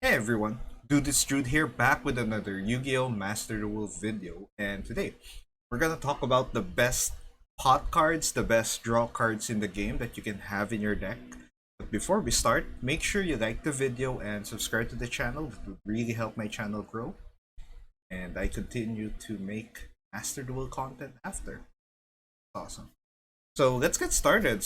Hey everyone, Dude it's Jude here, back with another Yu-Gi-Oh! Master Duel video, and today we're gonna talk about the best pot cards, the best draw cards in the game that you can have in your deck. But before we start, make sure you like the video and subscribe to the channel. That would really help my channel grow, and I continue to make Master Duel content after. Awesome. So let's get started.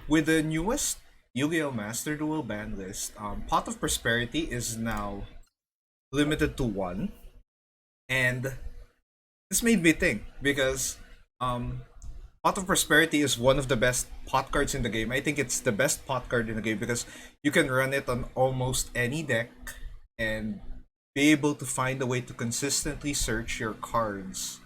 With the newest Yu-Gi-Oh! Master Duel ban list, Pot of Prosperity is now limited to one, and this made me think because um, Pot of Prosperity is one of the best pot cards in the game. I think it's the best pot card in the game because you can run it on almost any deck and be able to find a way to consistently search your cards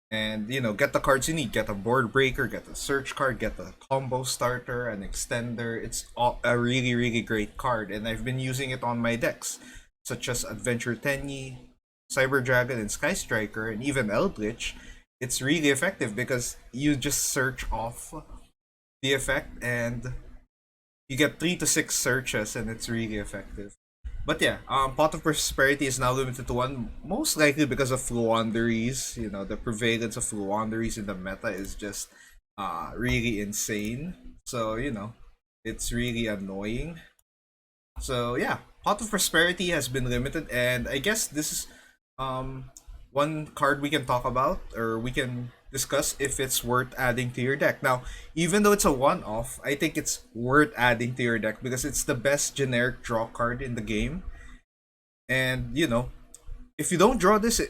and get the cards you need. Get a board breaker, get a search card, get a combo starter, an extender. It's all a really great card, and I've been using it on my decks such as Adventure Tenyi, Cyber Dragon, and Sky Striker, and even Eldritch. It's really effective because you just search off the effect and you get 3 to 6 searches, and it's really effective. But yeah, Pot of Prosperity is now limited to one, most likely because of Fluanderies. The prevalence of Fluanderies in the meta is just really insane. So, it's really annoying. So yeah, Pot of Prosperity has been limited, and I guess this is one card we can talk about, or we can discuss if it's worth adding to your deck. Now, even though it's a one-off, I think it's worth adding to your deck because it's the best generic draw card in the game. And if you don't draw this,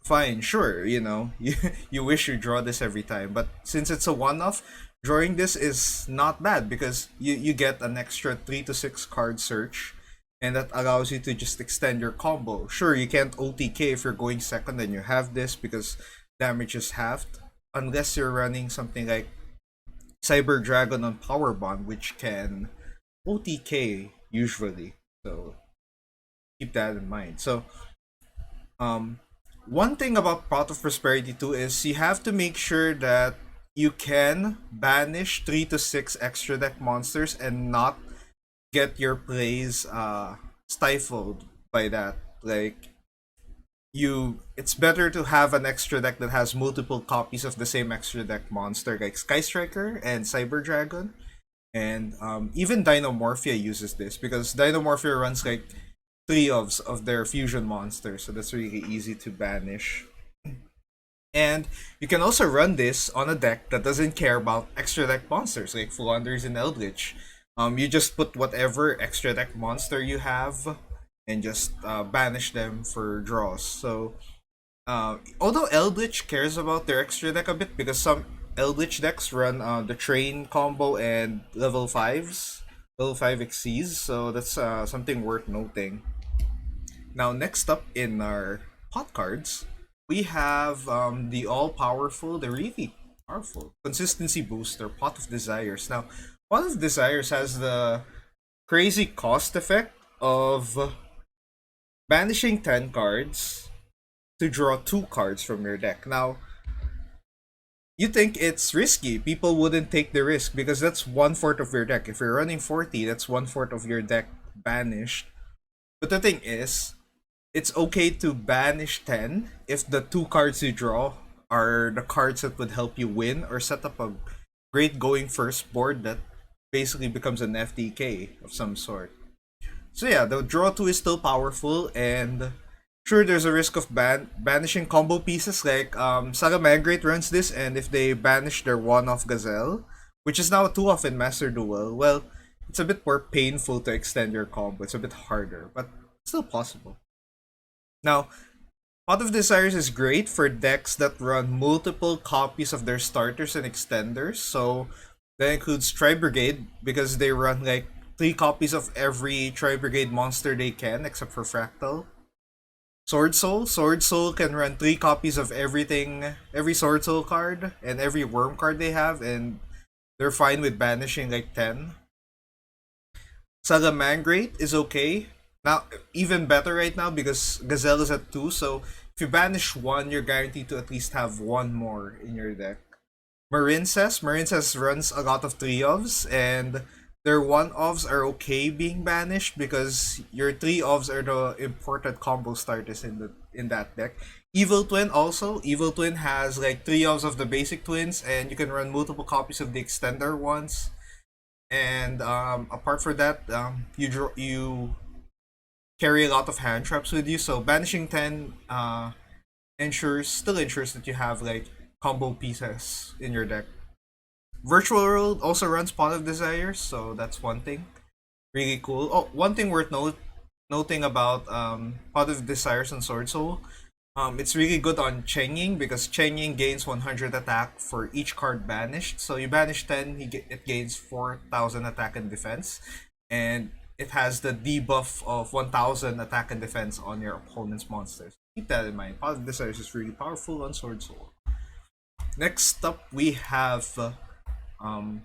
fine, sure, you wish you draw this every time. But since it's a one-off, drawing this is not bad because you get an extra 3 to 6 card search, and that allows you to just extend your combo. Sure, you can't OTK if you're going second and you have this because damage is halved, unless you're running something like Cyber Dragon on Power Bond, which can OTK usually. So keep that in mind. So um one thing about Pot of Prosperity too is you have to make sure that you can banish 3 to 6 extra deck monsters and not get your plays stifled by that. Like, it's better to have an extra deck that has multiple copies of the same extra deck monster, like Sky Striker and Cyber Dragon. And even Dinomorphia uses this because Dinomorphia runs like 3 of their fusion monsters, so that's really easy to banish. And you can also run this on a deck that doesn't care about extra deck monsters like Flanders and Eldritch. You just put whatever extra deck monster you have and just banish them for draws. So, although Eldritch cares about their extra deck a bit because some Eldritch decks run the Train combo and level 5 Xyz, so that's something worth noting. Now, next up in our pot cards, we have the all-powerful, the really powerful consistency booster, Pot of Desires. Now, Pot of Desires has the crazy cost effect of banishing 10 cards to draw 2 cards from your deck. Now, you think it's risky. People wouldn't take the risk because that's 1/4 of your deck. If you're running 40, that's 1/4 of your deck banished. But the thing is, it's okay to banish 10 if the 2 cards you draw are the cards that would help you win or set up a great going first board that basically becomes an FTK of some sort. So yeah, the draw 2 is still powerful, and sure, there's a risk of banishing combo pieces like Salamangreat runs this, and if they banish their one-off Gazelle, which is now a 2-off in Master Duel, well, it's a bit more painful to extend your combo. It's a bit harder, but still possible. Now, Pot of Desires is great for decks that run multiple copies of their starters and extenders. So that includes Tri Brigade because they run like 3 copies of every Tri Brigade monster they can, except for Fractal. Sword Soul. Sword Soul can run 3 copies of everything, every Sword Soul card and every Worm card they have, and they're fine with banishing like 10. Salamangreat is okay. Now, even better right now because Gazelle is at 2, so if you banish 1, you're guaranteed to at least have 1 more in your deck. Marincess runs a lot of 3-ofs, and Their one offs are okay being banished because your three offs are the important combo starters in that deck. Evil Twin also. Evil Twin has like three offs of the basic twins, and you can run multiple copies of the extender ones. And apart from that, you carry a lot of hand traps with you. So banishing 10 ensures that you have like combo pieces in your deck. Virtual World also runs Pot of Desires, so that's one thing. Really cool. Oh, one thing worth noting about Pot of Desires and Sword Soul. It's really good on Chenging because Chenging gains 100 attack for each card banished. So you banish 10, it gains 4,000 attack and defense. And it has the debuff of 1,000 attack and defense on your opponent's monsters. Keep that in mind. Pot of Desires is really powerful on Sword Soul. Next up, we have um,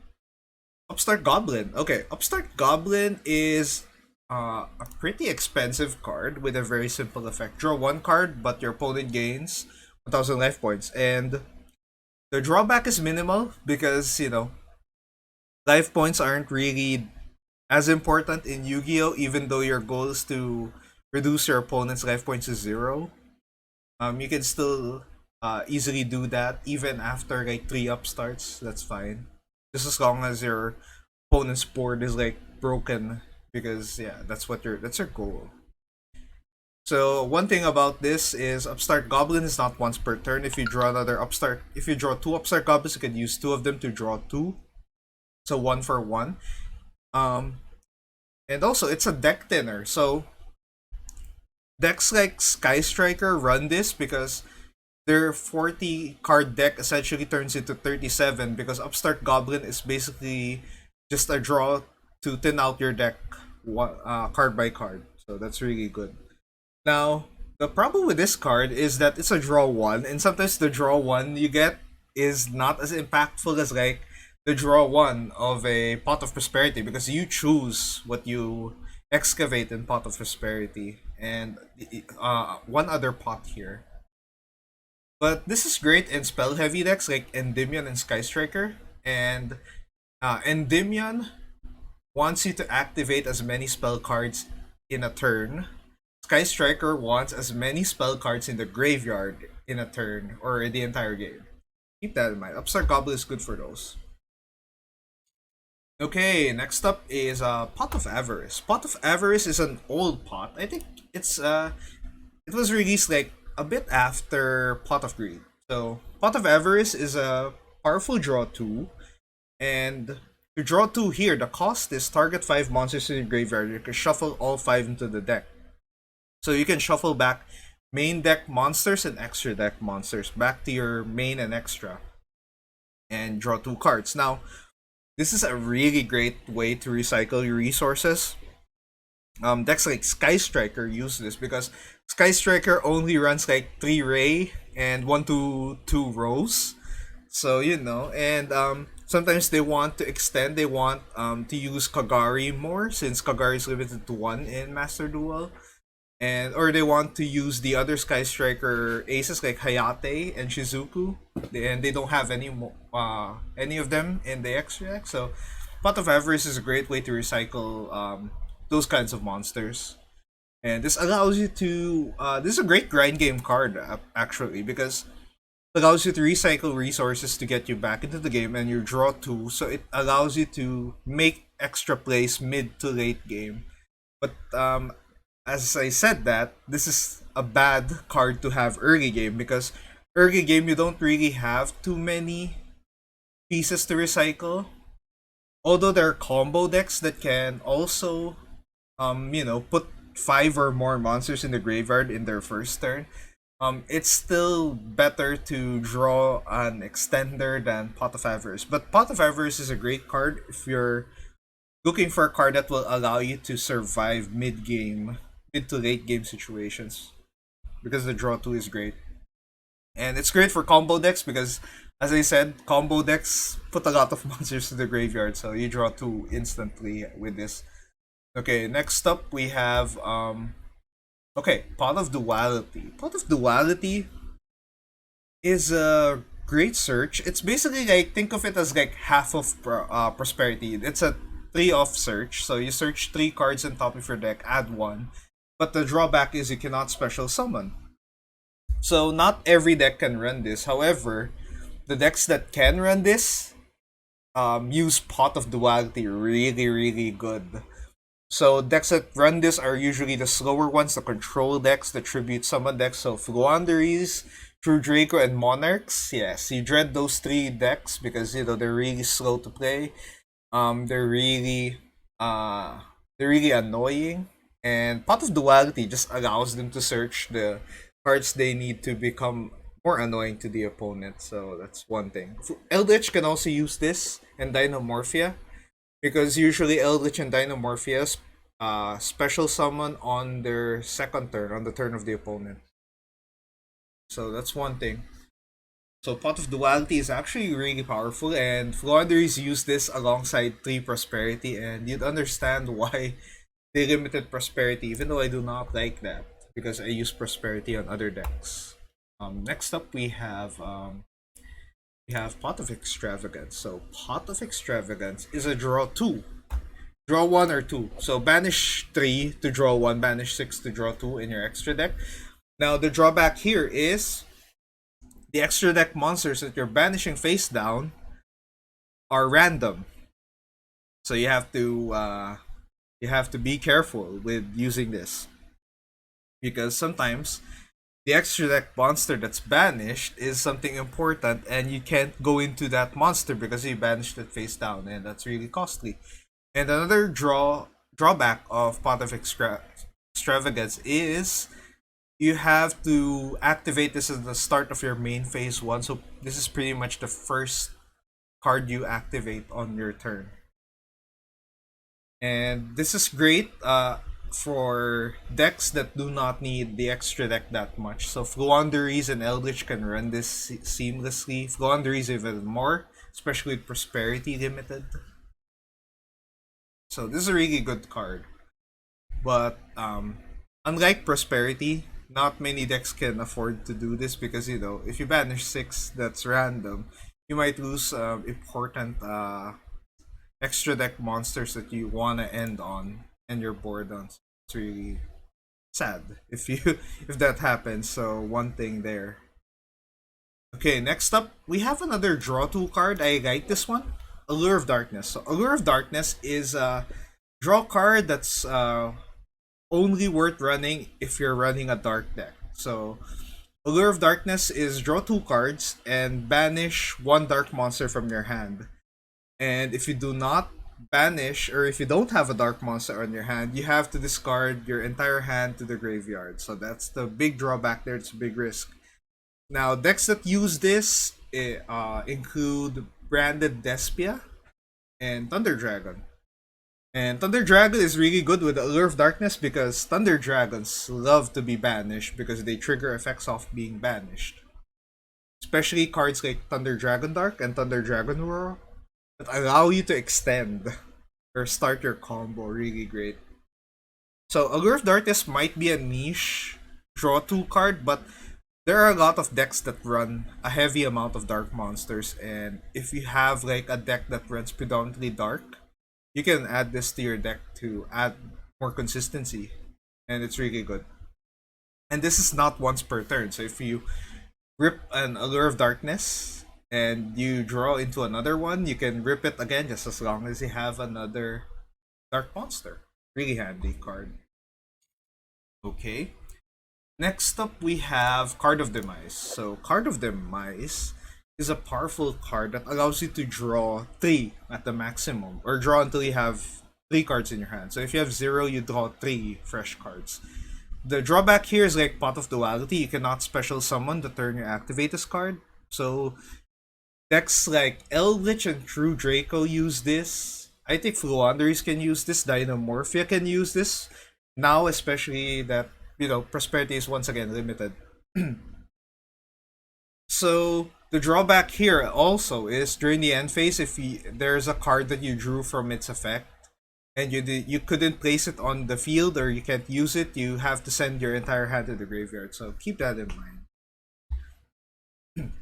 Upstart Goblin. Okay, Upstart Goblin is a pretty expensive card with a very simple effect. Draw one card, but your opponent gains 1,000 life points. And the drawback is minimal because, life points aren't really as important in Yu-Gi-Oh! Even though your goal is to reduce your opponent's life points to zero. You can still easily do that even after like 3 upstarts. That's fine. Just as long as your opponent's board is like broken because yeah, that's your goal. So one thing about this is Upstart Goblin is not once per turn. If you draw 2 Upstart Goblins, you can use 2 of them to draw 2. So 1 for 1. Um, and also it's a deck thinner. So decks like Sky Striker run this because their 40 card deck essentially turns into 37 because Upstart Goblin is basically just a draw to thin out your deck card by card. So that's really good. Now, the problem with this card is that it's a draw 1, and sometimes the draw 1 you get is not as impactful as like the draw 1 of a Pot of Prosperity because you choose what you excavate in Pot of Prosperity and one other pot here. But this is great in spell heavy decks like Endymion and Sky Striker. And Endymion wants you to activate as many spell cards in a turn. Sky Striker wants as many spell cards in the graveyard in a turn or in the entire game. Keep that in mind. Upstart Goblin is good for those. Okay, next up is Pot of Avarice. Pot of Avarice is an old pot. I think it was released like a bit after Pot of Greed. So Pot of Avarice is a powerful draw 2, and to draw 2 here, the cost is target 5 monsters in your graveyard. You can shuffle all 5 into the deck. So you can shuffle back main deck monsters and extra deck monsters back to your main and extra and draw 2 cards. Now, this is a really great way to recycle your resources. Decks like Sky Striker use this because Sky Striker only runs like 3 Ray and 1 to 2 Rose. So, and sometimes they want to extend, they want to use Kagari more since Kagari is limited to 1 in Master Duel. Or they want to use the other Sky Striker aces like Hayate and Shizuku, and they don't have any of them in the extra deck. So, Pot of Avarice is a great way to recycle those kinds of monsters, and this allows you to. This is a great grind game card actually because it allows you to recycle resources to get you back into the game, and you draw 2, so it allows you to make extra plays mid to late game. But as I said that, this is a bad card to have early game because early game you don't really have too many pieces to recycle. Although there are combo decks that can also, put 5 or more monsters in the graveyard in their first turn. It's still better to draw an extender than Pot of Avarice. But Pot of Avarice is a great card if you're looking for a card that will allow you to survive mid to late game situations because the draw 2 is great. And it's great for combo decks because, as I said, combo decks put a lot of monsters to the graveyard, so you draw 2 instantly with this. Okay, next up we have Pot of Duality. Pot of Duality is a great search. It's basically like, think of it as like half of prosperity. It's a 3 off search. So you search 3 cards on top of your deck, add 1. But the drawback is you cannot special summon. So not every deck can run this. However, the decks that can run this use Pot of Duality really, really good. So decks that run this are usually the slower ones, the control decks, the tribute summon decks. So Fluanderies, True Draco, and Monarchs. Yes, you dread those 3 decks because they're really slow to play. They're uh really annoying. And Pot of Duality just allows them to search the cards they need to become more annoying to the opponent. So that's one thing. Eldritch can also use this and Dynamorphia because usually Eldritch and Dynamorphia's special summon on their second turn, on the turn of the opponent. So that's one thing. So Pot of Duality is actually really powerful, and Flounders use this alongside 3 Prosperity, and you'd understand why they limited Prosperity, even though I do not like that, because I use Prosperity on other decks. Next up we have Pot of Extravagance. So Pot of Extravagance is a draw 2. Draw 1 or 2. So banish 3 to draw 1, banish 6 to draw 2 in your extra deck. Now the drawback here is the extra deck monsters that you're banishing face down are random. So you have to be careful with using this. Because sometimes the extra deck monster that's banished is something important and you can't go into that monster because you banished it face down, and that's really costly. And another drawback of Pot of Extravagance is you have to activate this at the start of your main phase 1. So this is pretty much the first card you activate on your turn. And this is great for decks that do not need the extra deck that much. So Fluanderies and Eldritch can run this seamlessly. Fluanderies even more, especially with Prosperity Limited. So this is a really good card. But unlike Prosperity, not many decks can afford to do this because if you banish 6 that's random, you might lose important extra deck monsters that you wanna end on and you're bored on. So it's really sad if you if that happens. So one thing there. Okay, next up we have another draw tool card. I like this one. Allure of Darkness. So Allure of Darkness is a draw card that's only worth running if you're running a dark deck. So Allure of Darkness is draw 2 cards and banish 1 dark monster from your hand. And if you do not banish, or if you don't have a dark monster on your hand, you have to discard your entire hand to the graveyard. So that's the big drawback there. It's a big risk. Now, decks that use this include Branded Despia and Thunder Dragon. And Thunder Dragon is really good with Allure of Darkness because Thunder Dragons love to be banished because they trigger effects off being banished. Especially cards like Thunder Dragon Dark and Thunder Dragon Roar that allow you to extend or start your combo really great. So Allure of Darkness might be a niche draw 2 card, but there are a lot of decks that run a heavy amount of dark monsters, and if you have like a deck that runs predominantly dark, you can add this to your deck to add more consistency, and it's really good. And this is not once per turn, so if you rip an Allure of Darkness and you draw into another one, you can rip it again just as long as you have another dark monster. Really handy card. Okay. Next up, we have Card of Demise. So, Card of Demise is a powerful card that allows you to draw 3 at the maximum, or draw until you have 3 cards in your hand. So, if you have 0, you draw 3 fresh cards. The drawback here is like Pot of Duality. You cannot special summon the turn you activate this card. So, decks like Eldritch and True Draco use this. I think Fluanderies can use this. Dynamorphia can use this. Now, especially that Prosperity is once again limited. So the drawback here also is during the end phase, if there's a card that you drew from its effect and you couldn't place it on the field or you can't use it, you have to send your entire hand to the graveyard. So keep that in mind.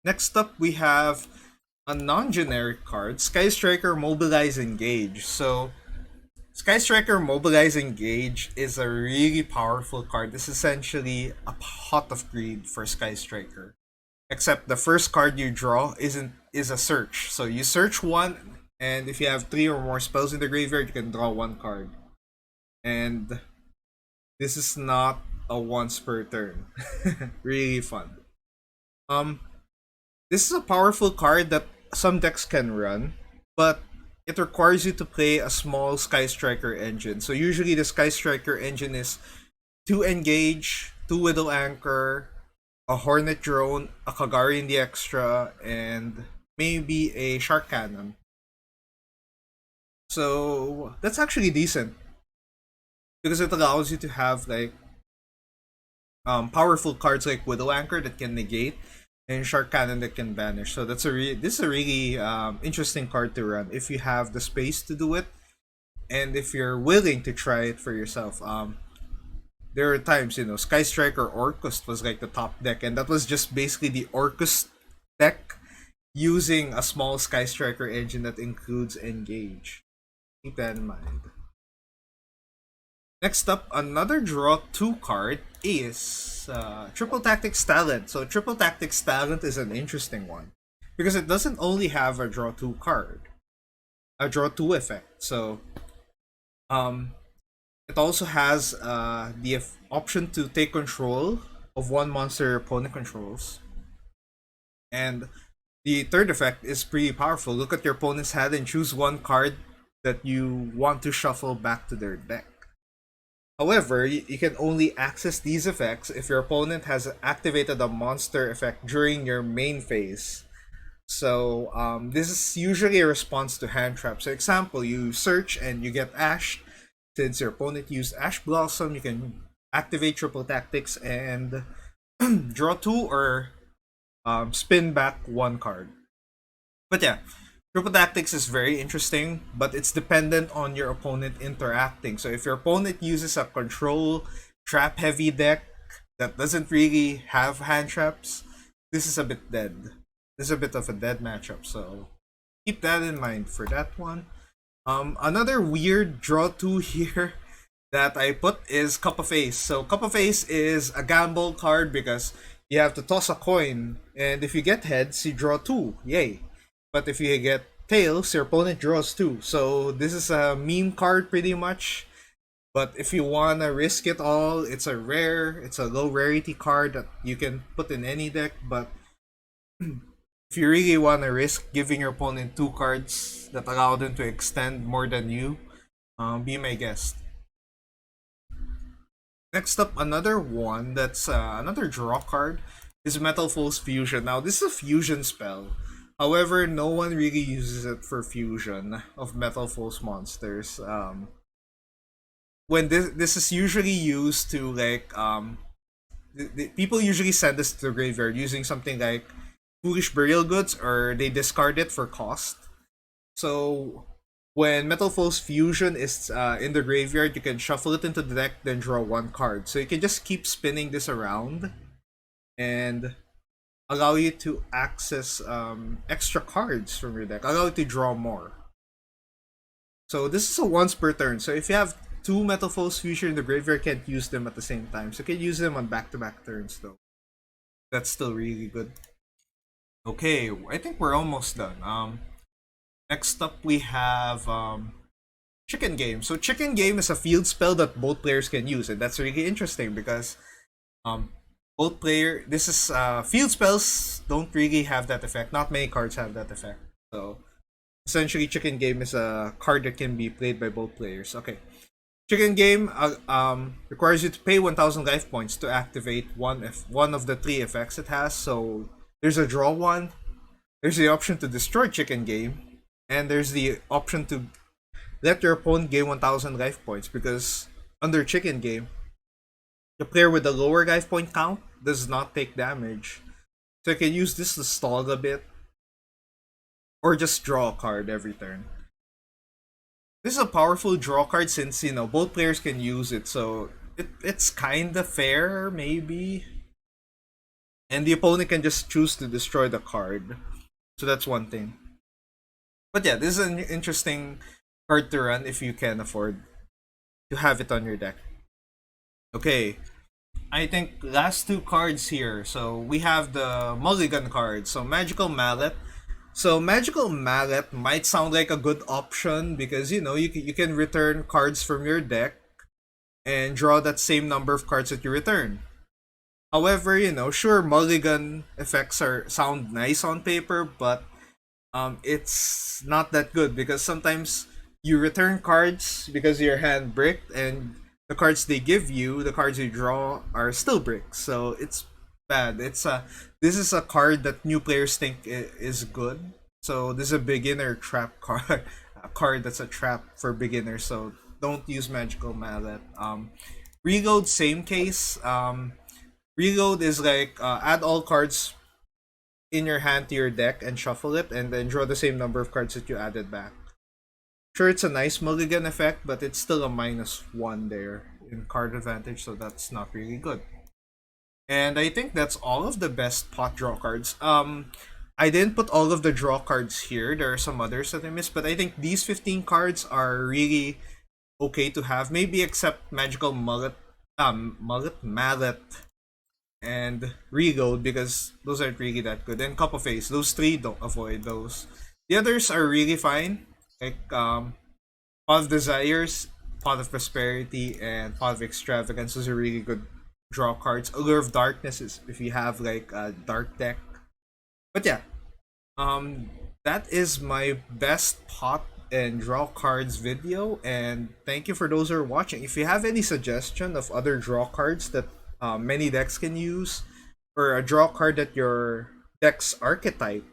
Next up, we have a non-generic card, Sky Striker Mobilize Engage. So Sky Striker Mobilize Engage is a really powerful card. It's essentially a pot of greed for Sky Striker. Except the first card you draw is a search. So you search one, and if you have three or more spells in the graveyard, you can draw one card. And this is not a once per turn. Really fun. Um, this is a powerful card that some decks can run, but it requires you to play a small Sky Striker engine. So usually the Sky Striker engine is 2 Engage, 2 Widow Anchor, a Hornet Drone, a Kagari in the extra, and maybe a Shark Cannon. So that's actually decent because it allows you to have like powerful cards like Widow Anchor that can negate and Shark Cannon that can banish. So this is a really interesting card to run if you have the space to do it and if you're willing to try it for yourself. There are times, Sky Striker Orcust was like the top deck, and that was just basically the Orcust deck using a small Sky Striker engine that includes Engage. Keep that in mind. Next up, another draw 2 card is Triple Tactics Talent. So Triple Tactics Talent is an interesting one because it doesn't only have a draw 2 card, a draw 2 effect. So it also has the option to take control of one monster your opponent controls. And the third effect is pretty powerful. Look at your opponent's hand and choose one card that you want to shuffle back to their deck. However, you can only access these effects if your opponent has activated a monster effect during your main phase. So this is usually a response to hand traps. So example, you search and you get Ash. Since your opponent used Ash Blossom, you can activate Triple Tactics and draw 2 or spin back 1 card. But yeah, Triple Tactics is very interesting, but it's dependent on your opponent interacting. So if your opponent uses a control trap heavy deck that doesn't really have hand traps, this is a bit dead. This is a bit of a dead matchup, so keep that in mind for that one. Another weird draw 2 here that I put is Cup of Ace. So Cup of Ace is a gamble card because you have to toss a coin, and if you get heads, you draw 2. Yay. But if you get tails, your opponent draws 2. So this is a meme card pretty much. But if you wanna risk it all, it's a low rarity card that you can put in any deck, but if you really want to risk giving your opponent 2 cards that allow them to extend more than you, be my guest. Next up, another one that's another draw card is Metalfoes Fusion. Now, this is a fusion spell. However, no one really uses it for fusion of Metalfoes monsters. When this is usually used to like people usually send this to the graveyard using something like Foolish Burial Goods, or they discard it for cost. So when Metalfoes Fusion is in the graveyard, you can shuffle it into the deck, then draw 1 card. So you can just keep spinning this around and allow you to access extra cards from your deck, allow you to draw more. So this is a once per turn. So if you have 2 Metalfoes Fusion in the graveyard, you can't use them at the same time. So you can use them on back-to-back turns though. That's still really good. Okay, I think we're almost done. Next up we have Chicken Game. So Chicken Game is a field spell that both players can use, and that's really interesting because this is field spells don't really have that effect. Not many cards have that effect. So essentially, Chicken Game is a card that can be played by both players. Okay, Chicken Game requires you to pay 1,000 life points to activate one of the 3 effects it has. So there's a draw 1, there's the option to destroy Chicken Game, and there's the option to let your opponent gain 1,000 life points, because under Chicken Game, the player with the lower life point count does not take damage. So you can use this to stall a bit, or just draw a card every turn. This is a powerful draw card since, both players can use it, so it's kinda fair, maybe. And the opponent can just choose to destroy the card. So that's one thing. But yeah, this is an interesting card to run if you can afford to have it on your deck. Okay, I think last two cards here. So we have the Mulligan card. So Magical Mallet. So Magical Mallet might sound like a good option because you can return cards from your deck and draw that same number of cards that you return. However, sure, Mulligan effects are sound nice on paper, but it's not that good because sometimes you return cards because your hand bricked, and the cards they give you, the cards you draw, are still bricked. So it's bad. This is a card that new players think is good. So this is a beginner trap card, a card that's a trap for beginners. So don't use Magical Mallet. Reload, same case. Reload is like add all cards in your hand to your deck and shuffle it, and then draw the same number of cards that you added back. Sure, it's a nice mulligan effect, but it's still a -1 there in card advantage, so that's not really good. And I think that's all of the best pot draw cards. I didn't put all of the draw cards here. There are some others that I missed, but I think these 15 cards are really okay to have. Maybe except Magical Mallet, and Reload, because those aren't really that good. And Cup of Ace, those three, don't avoid those. The others are really fine, like Pot of Desires, Pot of Prosperity, and Pot of Extravagance. Those are really good draw cards. Allure of Darkness is if you have like a dark deck. But yeah, um, that is my best pot and draw cards video, and thank you for those who are watching. If you have any suggestion of other draw cards that many decks can use, or a draw card that your deck's archetype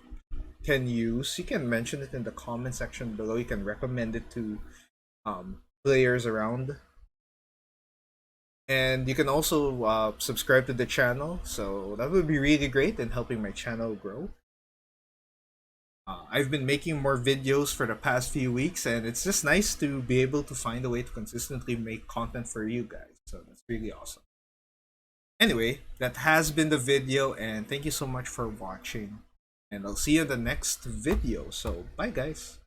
can use, you can mention it in the comment section below. You can recommend it to players around. And you can also subscribe to the channel, so that would be really great in helping my channel grow. I've been making more videos for the past few weeks, and it's just nice to be able to find a way to consistently make content for you guys. So that's really awesome. Anyway, that has been the video, and thank you so much for watching. And I'll see you in the next video. So, bye guys.